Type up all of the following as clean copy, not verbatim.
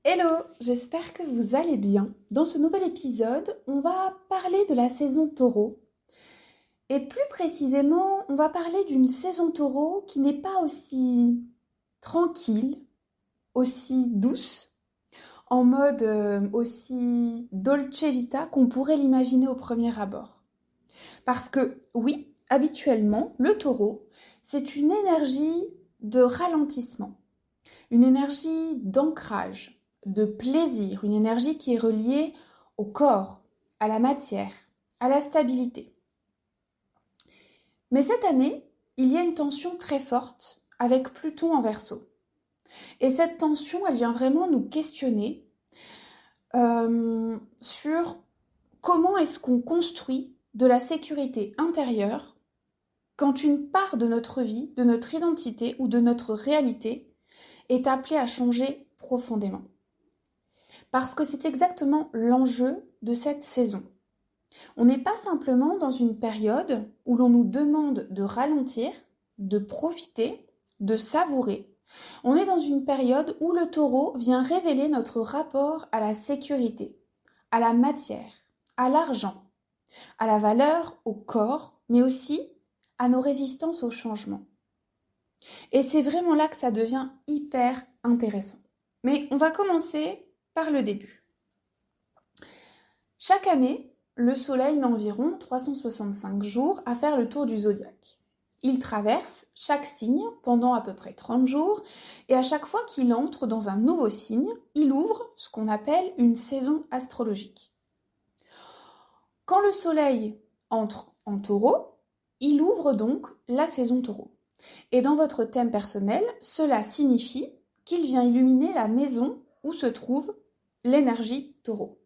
Hello, j'espère que vous allez bien. Dans ce nouvel épisode, on va parler de la saison taureau. Et plus précisément, on va parler d'une saison taureau qui n'est pas aussi tranquille, aussi douce, en mode aussi dolce vita qu'on pourrait l'imaginer au premier abord. Parce que oui, habituellement, le taureau, c'est une énergie de ralentissement, une énergie d'ancrage, de plaisir, une énergie qui est reliée au corps, à la matière, à la stabilité. Mais cette année, il y a une tension très forte avec Pluton en Verseau. Et cette tension, elle vient vraiment nous questionner sur comment est-ce qu'on construit de la sécurité intérieure quand une part de notre vie, de notre identité ou de notre réalité est appelée à changer profondément. Parce que c'est exactement l'enjeu de cette saison. On n'est pas simplement dans une période où l'on nous demande de ralentir, de profiter, de savourer. On est dans une période où le taureau vient révéler notre rapport à la sécurité, à la matière, à l'argent, à la valeur, au corps, mais aussi à nos résistances au changement. Et c'est vraiment là que ça devient hyper intéressant. Mais on va commencer par le début. Chaque année, le Soleil met environ 365 jours à faire le tour du zodiaque. Il traverse chaque signe pendant à peu près 30 jours et à chaque fois qu'il entre dans un nouveau signe, il ouvre ce qu'on appelle une saison astrologique. Quand le Soleil entre en Taureau, il ouvre donc la saison Taureau. Et dans votre thème personnel, cela signifie qu'il vient illuminer la maison où se trouve l'énergie Taureau.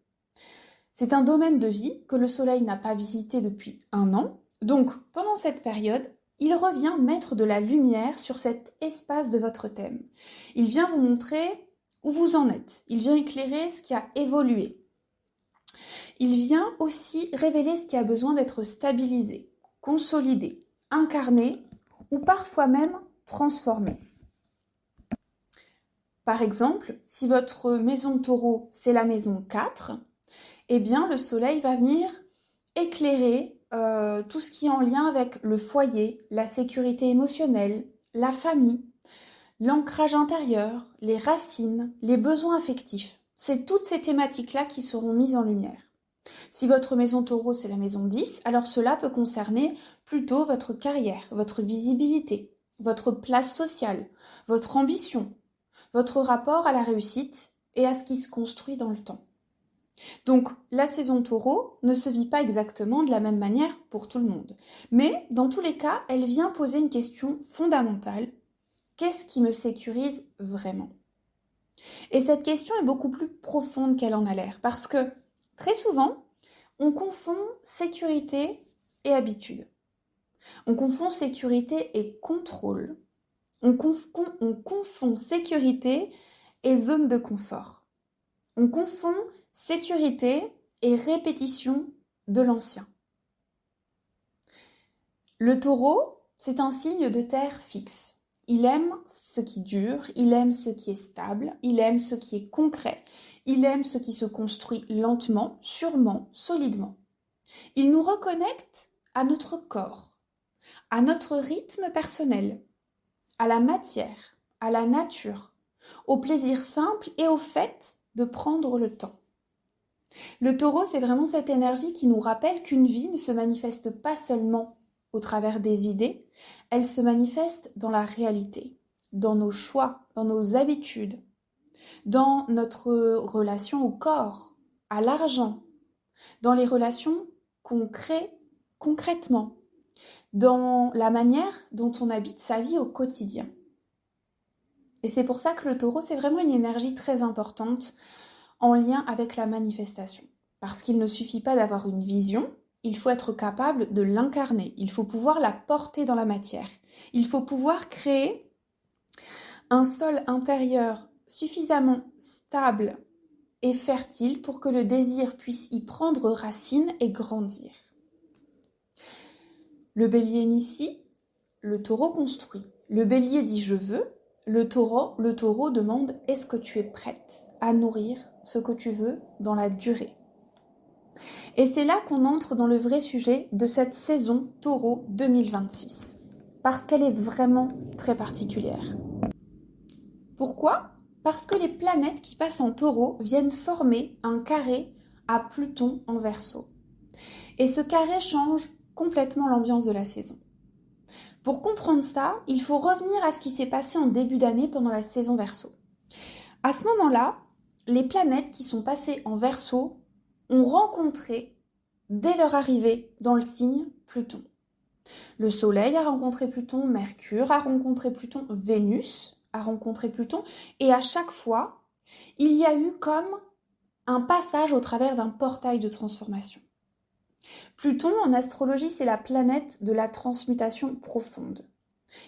C'est un domaine de vie que le Soleil n'a pas visité depuis 1 an. Donc, pendant cette période, il revient mettre de la lumière sur cet espace de votre thème. Il vient vous montrer où vous en êtes. Il vient éclairer ce qui a évolué. Il vient aussi révéler ce qui a besoin d'être stabilisé, consolidé, incarné ou parfois même transformé. Par exemple, si votre maison Taureau, c'est la maison 4, eh bien le Soleil va venir éclairer tout ce qui est en lien avec le foyer, la sécurité émotionnelle, la famille, l'ancrage intérieur, les racines, les besoins affectifs. C'est toutes ces thématiques-là qui seront mises en lumière. Si votre maison Taureau, c'est la maison 10, alors cela peut concerner plutôt votre carrière, votre visibilité, votre place sociale, votre ambition, votre rapport à la réussite et à ce qui se construit dans le temps. Donc, la saison Taureau ne se vit pas exactement de la même manière pour tout le monde. Mais, dans tous les cas, elle vient poser une question fondamentale. Qu'est-ce qui me sécurise vraiment ? Et cette question est beaucoup plus profonde qu'elle en a l'air, parce que, très souvent, on confond sécurité et habitude. On confond sécurité et contrôle. On confond sécurité et zone de confort. On confond sécurité et répétition de l'ancien. Le Taureau, c'est un signe de terre fixe. Il aime ce qui dure, il aime ce qui est stable, il aime ce qui est concret, il aime ce qui se construit lentement, sûrement, solidement. Il nous reconnecte à notre corps, à notre rythme personnel, à la matière, à la nature, au plaisir simple et au fait de prendre le temps. Le Taureau, c'est vraiment cette énergie qui nous rappelle qu'une vie ne se manifeste pas seulement au travers des idées, elle se manifeste dans la réalité, dans nos choix, dans nos habitudes, dans notre relation au corps, à l'argent, dans les relations qu'on crée concrètement, dans la manière dont on habite sa vie au quotidien. Et c'est pour ça que le Taureau, c'est vraiment une énergie très importante en lien avec la manifestation. Parce qu'il ne suffit pas d'avoir une vision, il faut être capable de l'incarner, il faut pouvoir la porter dans la matière. Il faut pouvoir créer un sol intérieur suffisamment stable et fertile pour que le désir puisse y prendre racine et grandir. Le Bélier initie, le Taureau construit. Le Bélier dit « je veux », le taureau demande « Est-ce que tu es prête à nourrir ce que tu veux dans la durée ?» Et c'est là qu'on entre dans le vrai sujet de cette saison Taureau 2026, parce qu'elle est vraiment très particulière. Pourquoi ? Parce que les planètes qui passent en Taureau viennent former un carré à Pluton en Verseau. Et ce carré change complètement l'ambiance de la saison. Pour comprendre ça, il faut revenir à ce qui s'est passé en début d'année pendant la saison Verseau. À ce moment-là, les planètes qui sont passées en Verseau ont rencontré, dès leur arrivée dans le signe, Pluton. Le Soleil a rencontré Pluton, Mercure a rencontré Pluton, Vénus a rencontré Pluton, et à chaque fois, il y a eu comme un passage au travers d'un portail de transformation. Pluton, en astrologie, c'est la planète de la transmutation profonde.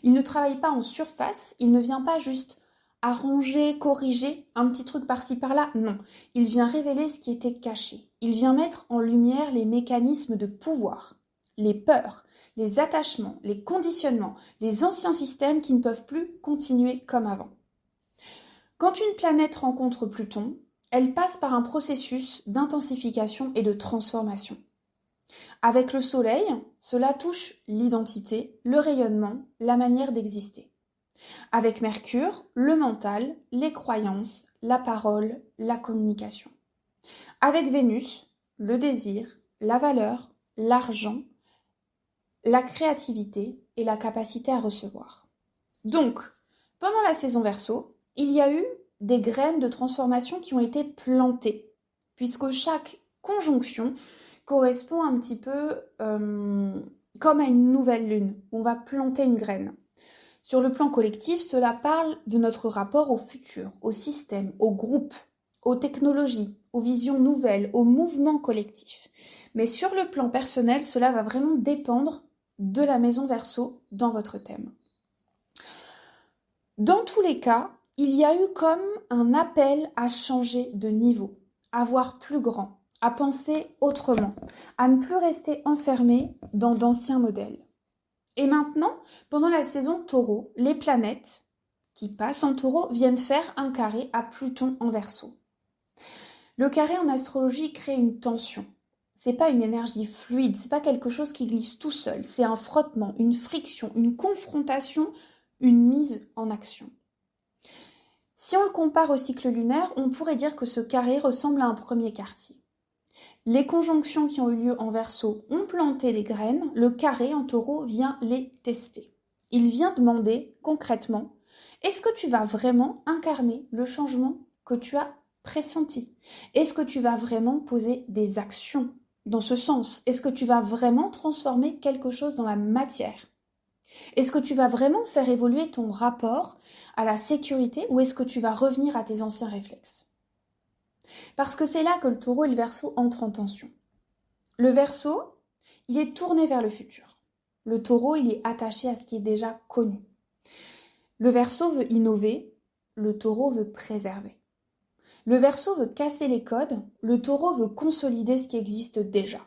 Il ne travaille pas en surface, il ne vient pas juste arranger, corriger un petit truc par-ci par-là, non. Il vient révéler ce qui était caché. Il vient mettre en lumière les mécanismes de pouvoir, les peurs, les attachements, les conditionnements, les anciens systèmes qui ne peuvent plus continuer comme avant. Quand une planète rencontre Pluton, elle passe par un processus d'intensification et de transformation. Avec le Soleil, cela touche l'identité, le rayonnement, la manière d'exister. Avec Mercure, le mental, les croyances, la parole, la communication. Avec Vénus, le désir, la valeur, l'argent, la créativité et la capacité à recevoir. Donc, pendant la saison Verseau, il y a eu des graines de transformation qui ont été plantées, puisque chaque conjonction correspond un petit peu comme à une nouvelle lune, où on va planter une graine. Sur le plan collectif, cela parle de notre rapport au futur, au système, au groupe, aux technologies, aux visions nouvelles, aux mouvements collectifs. Mais sur le plan personnel, cela va vraiment dépendre de la maison Verseau dans votre thème. Dans tous les cas, il y a eu comme un appel à changer de niveau, à voir plus grand, à penser autrement, à ne plus rester enfermé dans d'anciens modèles. Et maintenant, pendant la saison Taureau, les planètes qui passent en Taureau viennent faire un carré à Pluton en Verseau. Le carré en astrologie crée une tension. C'est pas une énergie fluide, c'est pas quelque chose qui glisse tout seul, c'est un frottement, une friction, une confrontation, une mise en action. Si on le compare au cycle lunaire, on pourrait dire que ce carré ressemble à un premier quartier. Les conjonctions qui ont eu lieu en Verseau ont planté des graines, le carré en Taureau vient les tester. Il vient demander concrètement, est-ce que tu vas vraiment incarner le changement que tu as pressenti ? Est-ce que tu vas vraiment poser des actions dans ce sens ? Est-ce que tu vas vraiment transformer quelque chose dans la matière ? Est-ce que tu vas vraiment faire évoluer ton rapport à la sécurité ou est-ce que tu vas revenir à tes anciens réflexes ? Parce que c'est là que le Taureau et le Verseau entrent en tension. Le Verseau, il est tourné vers le futur. Le Taureau, il est attaché à ce qui est déjà connu. Le Verseau veut innover, le Taureau veut préserver. Le Verseau veut casser les codes, le Taureau veut consolider ce qui existe déjà.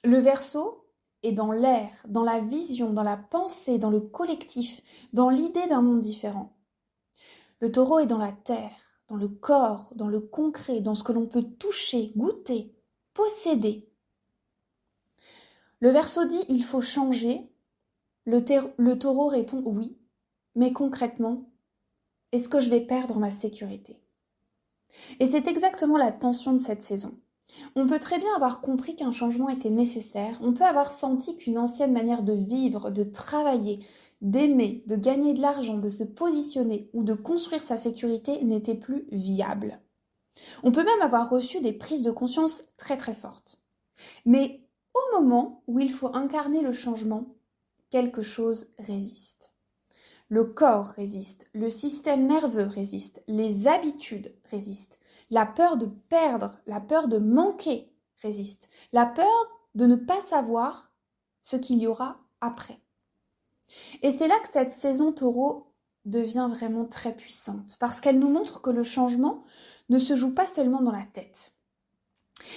Le Verseau est dans l'air, dans la vision, dans la pensée, dans le collectif, dans l'idée d'un monde différent. Le Taureau est dans la terre, dans le corps, dans le concret, dans ce que l'on peut toucher, goûter, posséder. Le Verseau dit « il faut changer ». Le Taureau répond « oui ». Mais concrètement, est-ce que je vais perdre ma sécurité ? Et c'est exactement la tension de cette saison. On peut très bien avoir compris qu'un changement était nécessaire, on peut avoir senti qu'une ancienne manière de vivre, de travailler, d'aimer, de gagner de l'argent, de se positionner ou de construire sa sécurité n'était plus viable. On peut même avoir reçu des prises de conscience très très fortes. Mais au moment où il faut incarner le changement, quelque chose résiste. Le corps résiste, le système nerveux résiste, les habitudes résistent, la peur de perdre, la peur de manquer résiste, la peur de ne pas savoir ce qu'il y aura après. Et c'est là que cette saison Taureau devient vraiment très puissante, parce qu'elle nous montre que le changement ne se joue pas seulement dans la tête.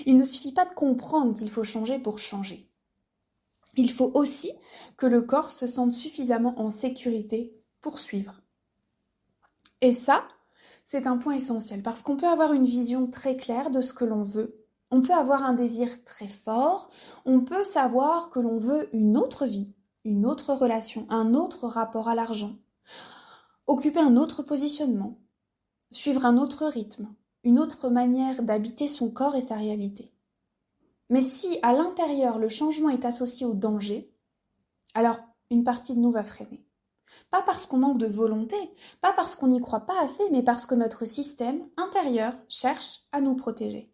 Il ne suffit pas de comprendre qu'il faut changer pour changer. Il faut aussi que le corps se sente suffisamment en sécurité pour suivre. Et ça, c'est un point essentiel parce qu'on peut avoir une vision très claire de ce que l'on veut. On peut avoir un désir très fort. On peut savoir que l'on veut une autre vie, une autre relation, un autre rapport à l'argent, occuper un autre positionnement, suivre un autre rythme, une autre manière d'habiter son corps et sa réalité. Mais si à l'intérieur le changement est associé au danger, alors une partie de nous va freiner. Pas parce qu'on manque de volonté, pas parce qu'on n'y croit pas assez, mais parce que notre système intérieur cherche à nous protéger.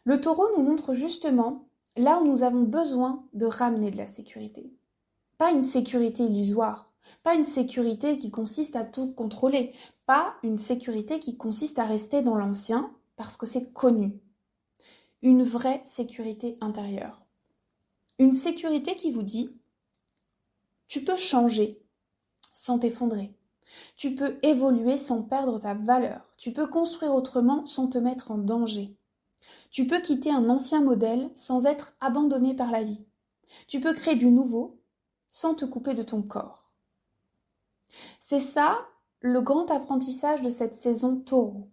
Le taureau nous montre justement là où nous avons besoin de ramener de la sécurité. Pas une sécurité illusoire, pas une sécurité qui consiste à tout contrôler, pas une sécurité qui consiste à rester dans l'ancien parce que c'est connu. Une vraie sécurité intérieure. Une sécurité qui vous dit « tu peux changer » sans t'effondrer. Tu peux évoluer sans perdre ta valeur. Tu peux construire autrement sans te mettre en danger. Tu peux quitter un ancien modèle sans être abandonné par la vie. Tu peux créer du nouveau sans te couper de ton corps. C'est ça le grand apprentissage de cette saison taureau.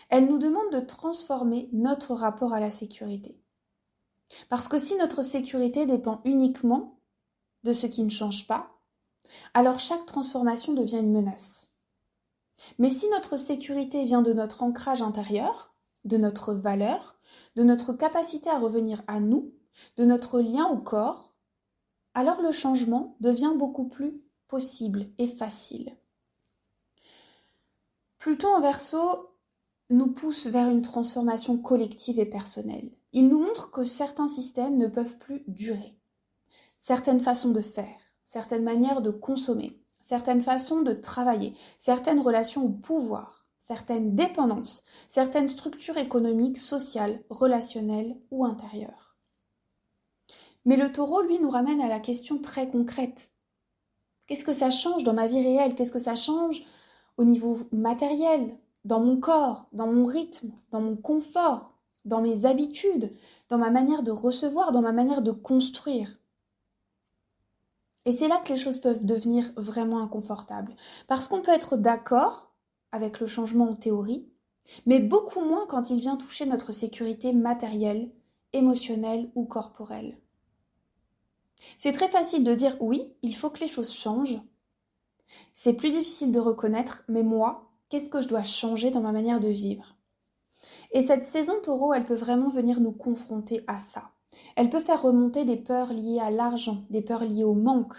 Elle nous demande de transformer notre rapport à la sécurité. Parce que si notre sécurité dépend uniquement de ce qui ne change pas, alors chaque transformation devient une menace. Mais si notre sécurité vient de notre ancrage intérieur, de notre valeur, de notre capacité à revenir à nous, de notre lien au corps, alors le changement devient beaucoup plus possible et facile. Pluton en Verseau nous pousse vers une transformation collective et personnelle. Il nous montre que certains systèmes ne peuvent plus durer. Certaines façons de faire, certaines manières de consommer, certaines façons de travailler, certaines relations au pouvoir, certaines dépendances, certaines structures économiques, sociales, relationnelles ou intérieures. Mais le taureau, lui, nous ramène à la question très concrète. Qu'est-ce que ça change dans ma vie réelle? Qu'est-ce que ça change au niveau matériel, dans mon corps, dans mon rythme, dans mon confort, dans mes habitudes, dans ma manière de recevoir, dans ma manière de construire? Et c'est là que les choses peuvent devenir vraiment inconfortables. Parce qu'on peut être d'accord avec le changement en théorie, mais beaucoup moins quand il vient toucher notre sécurité matérielle, émotionnelle ou corporelle. C'est très facile de dire oui, il faut que les choses changent. C'est plus difficile de reconnaître, mais moi, qu'est-ce que je dois changer dans ma manière de vivre? Et cette saison taureau, elle peut vraiment venir nous confronter à ça. Elle peut faire remonter des peurs liées à l'argent, des peurs liées au manque,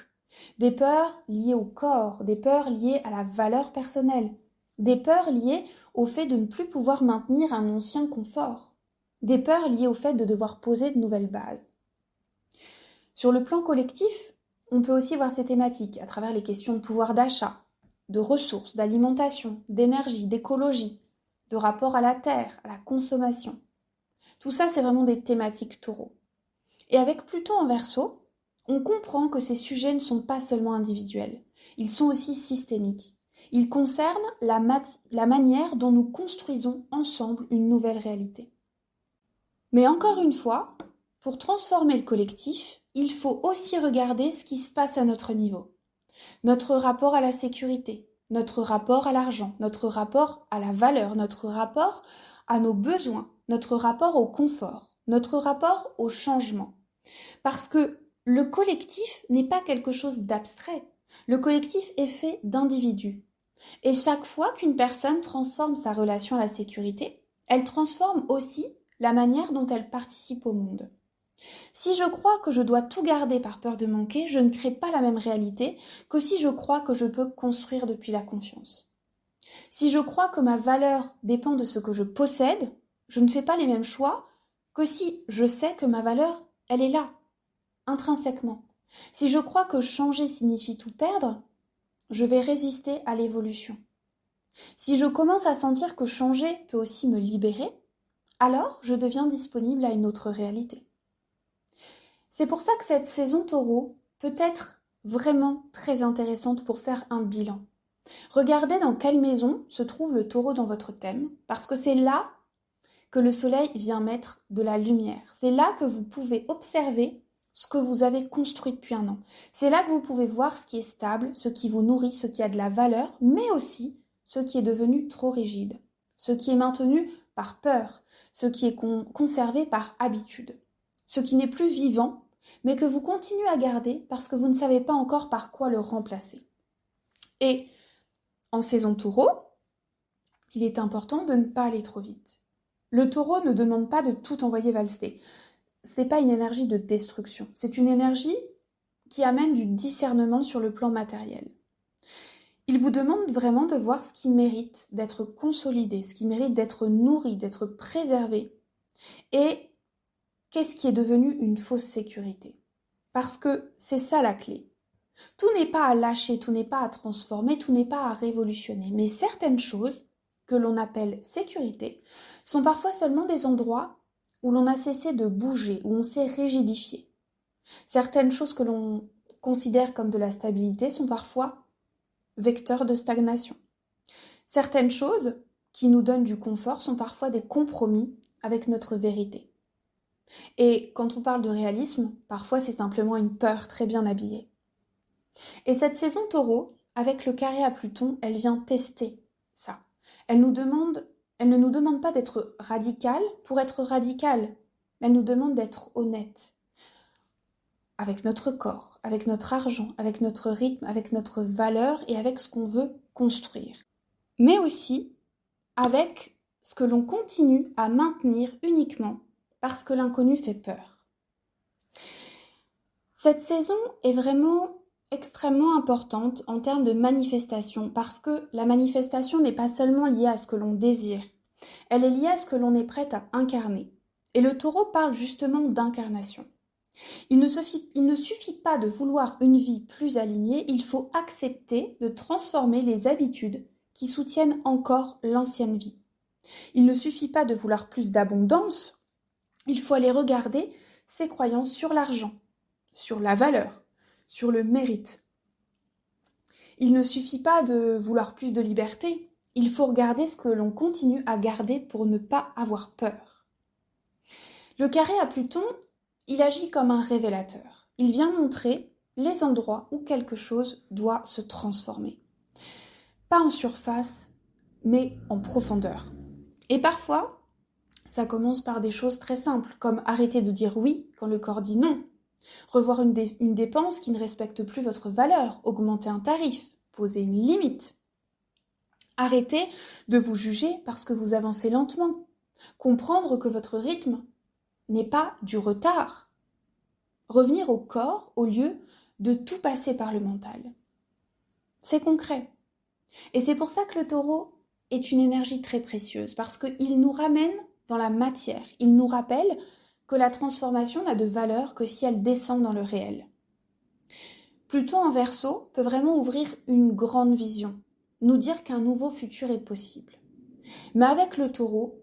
des peurs liées au corps, des peurs liées à la valeur personnelle, des peurs liées au fait de ne plus pouvoir maintenir un ancien confort, des peurs liées au fait de devoir poser de nouvelles bases. Sur le plan collectif, on peut aussi voir ces thématiques à travers les questions de pouvoir d'achat, de ressources, d'alimentation, d'énergie, d'écologie, de rapport à la terre, à la consommation. Tout ça, c'est vraiment des thématiques taureaux. Et avec Pluton en Verseau, on comprend que ces sujets ne sont pas seulement individuels, ils sont aussi systémiques. Ils concernent la manière dont nous construisons ensemble une nouvelle réalité. Mais encore une fois, pour transformer le collectif, il faut aussi regarder ce qui se passe à notre niveau. Notre rapport à la sécurité, notre rapport à l'argent, notre rapport à la valeur, notre rapport à nos besoins, notre rapport au confort, notre rapport au changement. Parce que le collectif n'est pas quelque chose d'abstrait. Le collectif est fait d'individus. Et chaque fois qu'une personne transforme sa relation à la sécurité, elle transforme aussi la manière dont elle participe au monde. Si je crois que je dois tout garder par peur de manquer, je ne crée pas la même réalité que si je crois que je peux construire depuis la confiance. Si je crois que ma valeur dépend de ce que je possède, je ne fais pas les mêmes choix que si je sais que ma valeur, elle est là, intrinsèquement. Si je crois que changer signifie tout perdre, je vais résister à l'évolution. Si je commence à sentir que changer peut aussi me libérer, alors je deviens disponible à une autre réalité. C'est pour ça que cette saison taureau peut être vraiment très intéressante pour faire un bilan. Regardez dans quelle maison se trouve le taureau dans votre thème, parce que c'est là que le soleil vient mettre de la lumière. C'est là que vous pouvez observer ce que vous avez construit depuis un an. C'est là que vous pouvez voir ce qui est stable, ce qui vous nourrit, ce qui a de la valeur, mais aussi ce qui est devenu trop rigide, ce qui est maintenu par peur, ce qui est conservé par habitude, ce qui n'est plus vivant, mais que vous continuez à garder parce que vous ne savez pas encore par quoi le remplacer. Et en saison taureau, il est important de ne pas aller trop vite. Le taureau ne demande pas de tout envoyer valser. Ce n'est pas une énergie de destruction, c'est une énergie qui amène du discernement sur le plan matériel. Il vous demande vraiment de voir ce qui mérite d'être consolidé, ce qui mérite d'être nourri, d'être préservé, et qu'est-ce qui est devenu une fausse sécurité. Parce que c'est ça la clé. Tout n'est pas à lâcher, tout n'est pas à transformer, tout n'est pas à révolutionner, mais certaines choses que l'on appelle sécurité sont parfois seulement des endroits où l'on a cessé de bouger, où on s'est rigidifié. Certaines choses que l'on considère comme de la stabilité sont parfois vecteurs de stagnation. Certaines choses qui nous donnent du confort sont parfois des compromis avec notre vérité. Et quand on parle de réalisme, parfois c'est simplement une peur très bien habillée. Et cette saison taureau, avec le carré à Pluton, elle vient tester ça. Elle ne nous demande pas d'être radical pour être radical. Elle nous demande d'être honnête. Avec notre corps, avec notre argent, avec notre rythme, avec notre valeur et avec ce qu'on veut construire. Mais aussi avec ce que l'on continue à maintenir uniquement parce que l'inconnu fait peur. Cette saison est vraiment extrêmement importante en termes de manifestation parce que la manifestation n'est pas seulement liée à ce que l'on désire, elle est liée à ce que l'on est prête à incarner. Et le taureau parle justement d'incarnation. Il ne suffit pas de vouloir une vie plus alignée, il faut accepter de transformer les habitudes qui soutiennent encore l'ancienne vie. Il ne suffit pas de vouloir plus d'abondance, il faut aller regarder ses croyances sur l'argent, sur la valeur, sur le mérite. Il ne suffit pas de vouloir plus de liberté, il faut regarder ce que l'on continue à garder pour ne pas avoir peur. Le carré à Pluton, il agit comme un révélateur. Il vient montrer les endroits où quelque chose doit se transformer. Pas en surface, mais en profondeur. Et parfois, ça commence par des choses très simples, comme arrêter de dire oui quand le corps dit non, revoir une dépense qui ne respecte plus votre valeur, augmenter un tarif, poser une limite. Arrêter de vous juger parce que vous avancez lentement, comprendre que votre rythme n'est pas du retard. Revenir au corps au lieu de tout passer par le mental. C'est concret. Et c'est pour ça que le taureau est une énergie très précieuse, parce qu'il nous ramène dans la matière. Il nous rappelle que la transformation n'a de valeur que si elle descend dans le réel. Pluton en Verseau peut vraiment ouvrir une grande vision, nous dire qu'un nouveau futur est possible. Mais avec le taureau,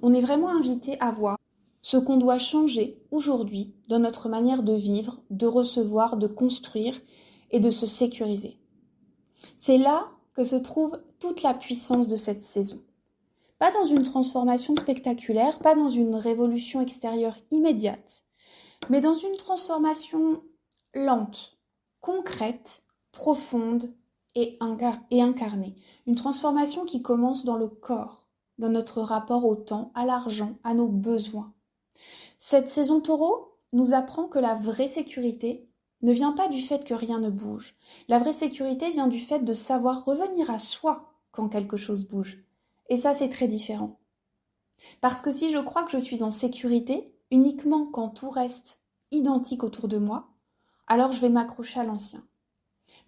on est vraiment invité à voir ce qu'on doit changer aujourd'hui dans notre manière de vivre, de recevoir, de construire et de se sécuriser. C'est là que se trouve toute la puissance de cette saison. Pas dans une transformation spectaculaire, pas dans une révolution extérieure immédiate, mais dans une transformation lente, concrète, profonde et incarnée. Une transformation qui commence dans le corps, dans notre rapport au temps, à l'argent, à nos besoins. Cette saison taureau nous apprend que la vraie sécurité ne vient pas du fait que rien ne bouge. La vraie sécurité vient du fait de savoir revenir à soi quand quelque chose bouge. Et ça, c'est très différent. Parce que si je crois que je suis en sécurité uniquement quand tout reste identique autour de moi, alors je vais m'accrocher à l'ancien.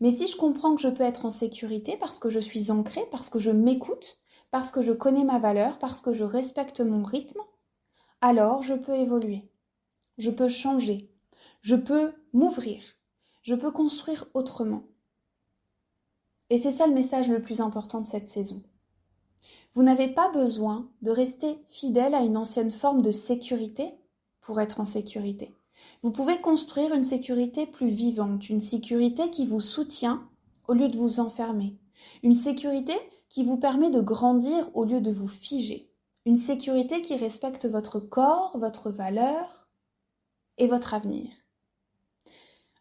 Mais si je comprends que je peux être en sécurité parce que je suis ancrée, parce que je m'écoute, parce que je connais ma valeur, parce que je respecte mon rythme, alors je peux évoluer, je peux changer, je peux m'ouvrir, je peux construire autrement. Et c'est ça le message le plus important de cette saison. Vous n'avez pas besoin de rester fidèle à une ancienne forme de sécurité pour être en sécurité. Vous pouvez construire une sécurité plus vivante, une sécurité qui vous soutient au lieu de vous enfermer, une sécurité qui vous permet de grandir au lieu de vous figer, une sécurité qui respecte votre corps, votre valeur et votre avenir.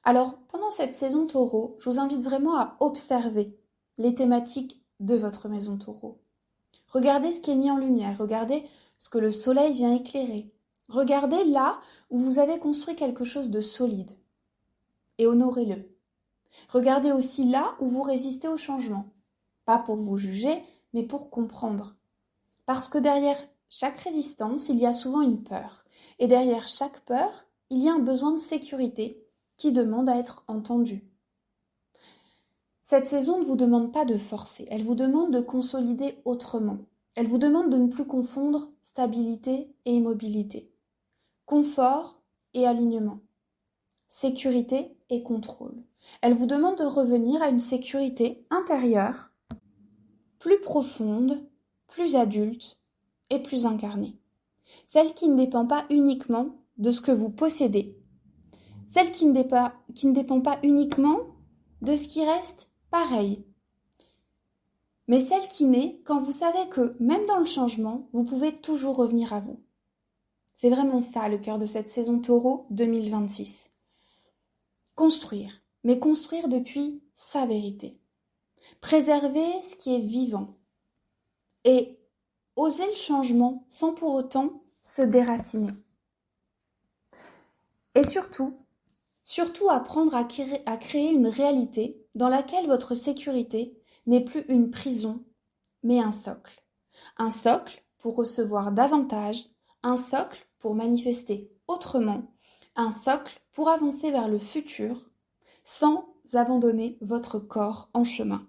Alors, pendant cette saison taureau, je vous invite vraiment à observer les thématiques de votre maison taureau. Regardez ce qui est mis en lumière, regardez ce que le soleil vient éclairer. Regardez là où vous avez construit quelque chose de solide et honorez-le. Regardez aussi là où vous résistez au changement, pas pour vous juger, mais pour comprendre. Parce que derrière chaque résistance, il y a souvent une peur. Et derrière chaque peur, il y a un besoin de sécurité qui demande à être entendu. Cette saison ne vous demande pas de forcer, elle vous demande de consolider autrement. Elle vous demande de ne plus confondre stabilité et immobilité, confort et alignement, sécurité et contrôle. Elle vous demande de revenir à une sécurité intérieure, plus profonde, plus adulte et plus incarnée. Celle qui ne dépend pas uniquement de ce que vous possédez, celle qui ne dépend pas uniquement de ce qui reste pareil, mais celle qui naît quand vous savez que, même dans le changement, vous pouvez toujours revenir à vous. C'est vraiment ça le cœur de cette saison Taureau 2026. Construire, mais construire depuis sa vérité. Préserver ce qui est vivant et oser le changement sans pour autant se déraciner. Et surtout apprendre à créer une réalité dans laquelle votre sécurité n'est plus une prison, mais un socle. Un socle pour recevoir davantage, un socle pour manifester autrement, un socle pour avancer vers le futur sans abandonner votre corps en chemin.